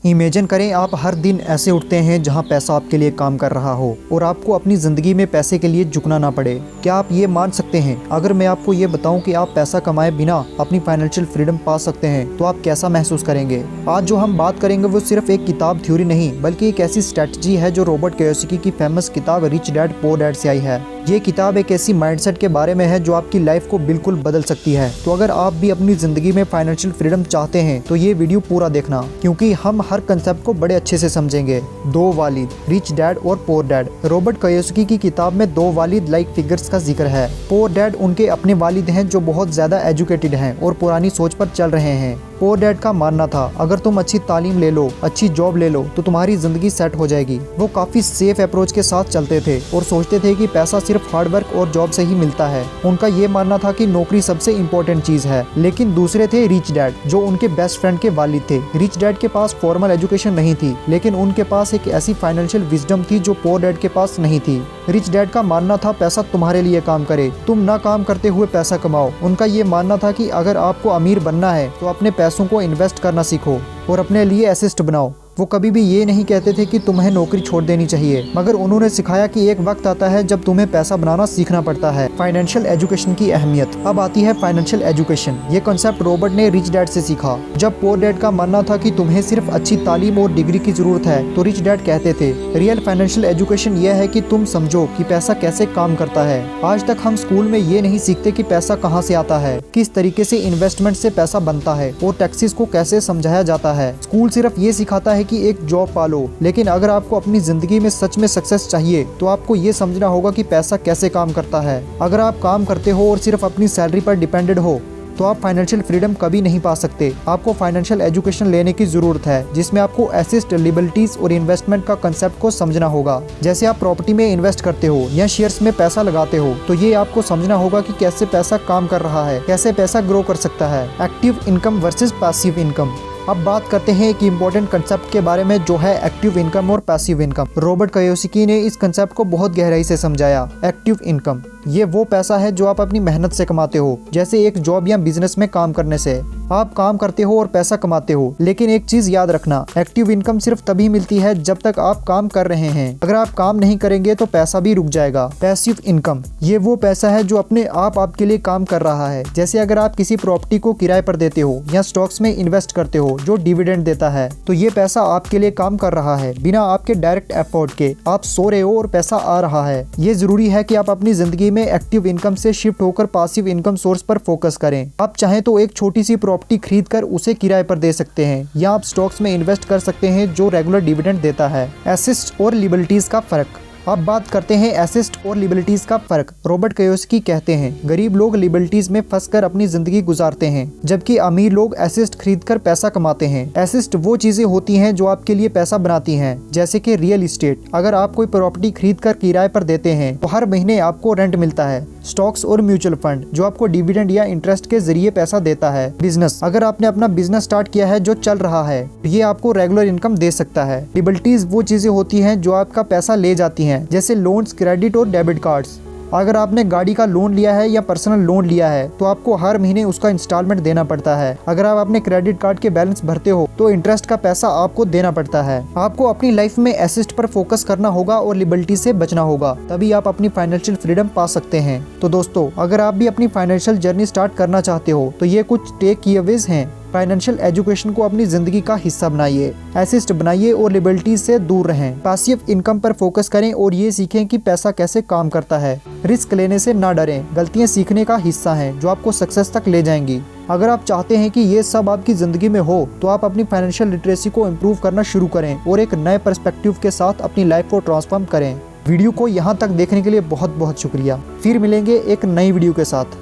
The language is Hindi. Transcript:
इमेजिन करें आप हर दिन ऐसे उठते हैं जहां पैसा आपके लिए काम कर रहा हो और आपको अपनी ज़िंदगी में पैसे के लिए झुकना ना पड़े। क्या आप ये मान सकते हैं अगर मैं आपको ये बताऊं कि आप पैसा कमाए बिना अपनी फाइनेंशियल फ्रीडम पा सकते हैं तो आप कैसा महसूस करेंगे। आज जो हम बात करेंगे वो सिर्फ एक किताब थ्योरी नहीं बल्कि एक ऐसी स्ट्रेटजी है जो रॉबर्ट कियोसाकी की फेमस किताब रिच डैड पुअर डैड से आई है। ये किताब एक ऐसी माइंडसेट के बारे में है जो आपकी लाइफ को बिल्कुल बदल सकती है। तो अगर आप भी अपनी ज़िंदगी में फाइनेंशियल फ्रीडम चाहते हैं तो ये वीडियो पूरा देखना, क्योंकि हम हर कंसेप्ट को बड़े अच्छे से समझेंगे। दो वालिद, रिच डैड और पुअर डैड। रॉबर्ट कियोसाकी की किताब में दो वालिद लाइक फिगर्स का जिक्र है। पुअर डैड उनके अपने वालिद हैं जो बहुत ज़्यादा एजुकेटेड हैं और पुरानी सोच पर चल रहे हैं। पुअर डैड का मानना था अगर तुम अच्छी तालीम ले लो, अच्छी जॉब ले लो तो तुम्हारी ज़िंदगी सेट हो जाएगी। वो काफ़ी सेफ अप्रोच के साथ चलते थे और सोचते थे कि पैसा सिर्फ हार्ड वर्क और जॉब से ही मिलता है। उनका ये मानना था कि नौकरी सबसे इम्पोर्टेंट चीज़ है। लेकिन दूसरे थे रिच डैड जो उनके बेस्ट फ्रेंड के वालिद थे। रिच डैड के पास फॉर्मल एजुकेशन नहीं थी, लेकिन उनके पास एक ऐसी फाइनेंशियल विजडम थी जो पुअर डैड के पास नहीं थी। रिच डैड का मानना था पैसा तुम्हारे लिए काम करे, तुम ना काम करते हुए पैसा कमाओ। उनका ये मानना था कि अगर आपको अमीर बनना है तो अपने पैसों को इन्वेस्ट करना सीखो और अपने लिए एसेस्ट बनाओ। वो कभी भी ये नहीं कहते थे कि तुम्हें नौकरी छोड़ देनी चाहिए, मगर उन्होंने सिखाया कि एक वक्त आता है जब तुम्हें पैसा बनाना सीखना पड़ता है। फाइनेंशियल एजुकेशन की अहमियत। अब आती है फाइनेंशियल एजुकेशन। ये कॉन्सेप्ट रॉबर्ट ने रिच डैड से सीखा। जब पुअर डैड का मानना था कि तुम्हें सिर्फ अच्छी तालीम और डिग्री की जरूरत है तो रिच डैड कहते थे रियल फाइनेंशियल एजुकेशन यह है कि तुम समझो कि पैसा कैसे काम करता है। आज तक हम स्कूल में ये नहीं सीखते कि पैसा कहाँ से आता है, किस तरीके से इन्वेस्टमेंट से पैसा बनता है और टैक्सेस को कैसे समझाया जाता है। स्कूल सिर्फ ये सिखाता है कि एक जॉब पालो, लेकिन अगर आपको अपनी जिंदगी में सच में सक्सेस चाहिए तो आपको ये समझना होगा कि पैसा कैसे काम करता है। अगर आप काम करते हो और सिर्फ अपनी सैलरी पर डिपेंडेंट हो तो आप फाइनेंशियल फ्रीडम कभी नहीं पा सकते। आपको फाइनेंशियल एजुकेशन लेने की जरूरत है जिसमें आपको एसेट, लिबिलिटीज और इन्वेस्टमेंट का कंसेप्ट को समझना होगा। जैसे आप प्रॉपर्टी में इन्वेस्ट करते हो या शेयर्स में पैसा लगाते हो तो ये आपको समझना होगा कि कैसे पैसा काम कर रहा है, कैसे पैसा ग्रो कर सकता है। Active income versus passive income. अब बात करते हैं एक इम्पोर्टेंट कंसेप्ट के बारे में जो है एक्टिव इनकम और पैसिव इनकम। रॉबर्ट कियोसाकी ने इस कंसेप्ट को बहुत गहराई से समझाया। एक्टिव इनकम ये वो पैसा है जो आप अपनी मेहनत से कमाते हो, जैसे एक जॉब या बिजनेस में काम करने से। आप काम करते हो और पैसा कमाते हो, लेकिन एक चीज याद रखना, एक्टिव इनकम सिर्फ तभी मिलती है जब तक आप काम कर रहे हैं। अगर आप काम नहीं करेंगे तो पैसा भी रुक जाएगा। पैसिव इनकम ये वो पैसा है जो अपने आप आपके लिए काम कर रहा है। जैसे अगर आप किसी प्रॉपर्टी को किराए पर देते हो या स्टॉक्स में इन्वेस्ट करते हो जो डिविडेंड देता है, तो ये पैसा आपके लिए काम कर रहा है बिना आपके डायरेक्ट एफर्ट के। आप सो रहे हो और पैसा आ रहा है। ये जरूरी है कि आप अपनी जिंदगी में एक्टिव इनकम से शिफ्ट होकर पैसिव इनकम सोर्स पर फोकस करें। आप चाहें तो एक छोटी सी प्रॉपर्टी खरीद कर उसे किराए पर दे सकते हैं या आप स्टॉक्स में इन्वेस्ट कर सकते हैं जो रेगुलर डिविडेंड देता है। एसेट्स और लिबिलिटीज का फर्क। अब बात करते हैं एसेट और लिबिलिटीज का फर्क। रॉबर्ट कियोसाकी कहते हैं गरीब लोग लिबिलिटीज में फंसकर अपनी जिंदगी गुजारते हैं, जबकि अमीर लोग एसेट खरीदकर पैसा कमाते हैं। एसेट वो चीजें होती हैं जो आपके लिए पैसा बनाती हैं, जैसे कि रियल एस्टेट। अगर आप कोई प्रॉपर्टी खरीद कर किराए पर देते हैं तो हर महीने आपको रेंट मिलता है। स्टॉक्स और म्यूचुअल फंड जो आपको डिविडेंड या इंटरेस्ट के जरिए पैसा देता है। बिजनेस, अगर आपने अपना बिजनेस स्टार्ट किया है जो चल रहा है, ये आपको रेगुलर इनकम दे सकता है। लिबिलिटीज वो चीजें होती हैं जो आपका पैसा ले जाती हैं, जैसे लोन्स, क्रेडिट और डेबिट कार्ड्स। अगर आपने गाड़ी का लोन लिया है या पर्सनल लोन लिया है तो आपको हर महीने उसका इंस्टॉलमेंट देना पड़ता है। अगर आप अपने क्रेडिट कार्ड के बैलेंस भरते हो तो इंटरेस्ट का पैसा आपको देना पड़ता है। आपको अपनी लाइफ में एसेट पर फोकस करना होगा और लिबिलिटी से बचना होगा, तभी आप अपनी फाइनेंशियल फ्रीडम पा सकते हैं। तो दोस्तों, अगर आप भी अपनी फाइनेंशियल जर्नी स्टार्ट करना चाहते हो तो ये कुछ टेक अवेज हैं। फाइनेंशियल एजुकेशन को अपनी जिंदगी का हिस्सा बनाइए, एसेट बनाइए और लिबिलिटीज से दूर रहें। पैसिव इनकम पर फोकस करें और ये सीखें कि पैसा कैसे काम करता है। रिस्क लेने से ना डरें, गलतियां सीखने का हिस्सा हैं जो आपको सक्सेस तक ले जाएंगी। अगर आप चाहते हैं कि ये सब आपकी ज़िंदगी में हो तो आप अपनी फाइनेंशियल लिटरेसी को इम्प्रूव करना शुरू करें और एक नए पर्सपेक्टिव के साथ अपनी लाइफ को ट्रांसफॉर्म करें। वीडियो को यहाँ तक देखने के लिए बहुत बहुत शुक्रिया। फिर मिलेंगे एक नई वीडियो के साथ।